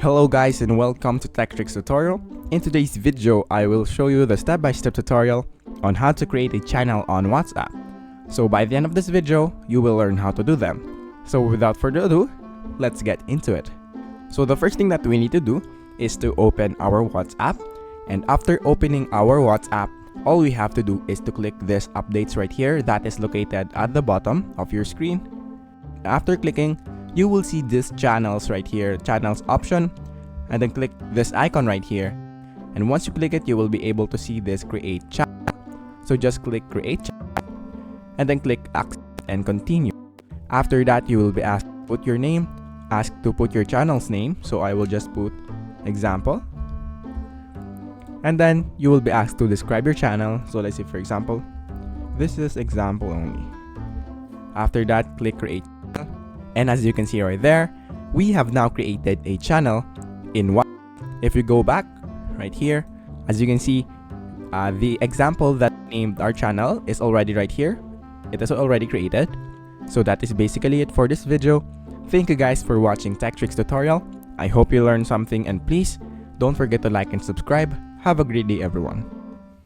Hello guys and welcome to Tech Tricks tutorial. In today's video, I will show you the step-by-step tutorial on how to create a channel on WhatsApp. So by the end of this video, you will learn how to do them. So without further ado, let's get into it. So the first thing that we need to do is to open our WhatsApp. And after opening our WhatsApp, all we have to do is to click this updates right here that is located at the bottom of your screen. After clicking, you will see this channels right here, channels option, and then click this icon right here. And once you click it, you will be able to see this create chat. So just click create chat and then click accept and continue. After that, you will be asked to put your name, asked to put your channel's name. So I will just put example. And then you will be asked to describe your channel. So let's say, for example, this is example only. After that, click create. And as you can see right there, we have now created a channel in WhatsApp. If you go back right here, as you can see, the example that named our channel is already right here. It is already created. So that is basically it for this video. Thank you guys for watching Tech Tricks tutorial. I hope you learned something, and please don't forget to like and subscribe. Have a great day, everyone.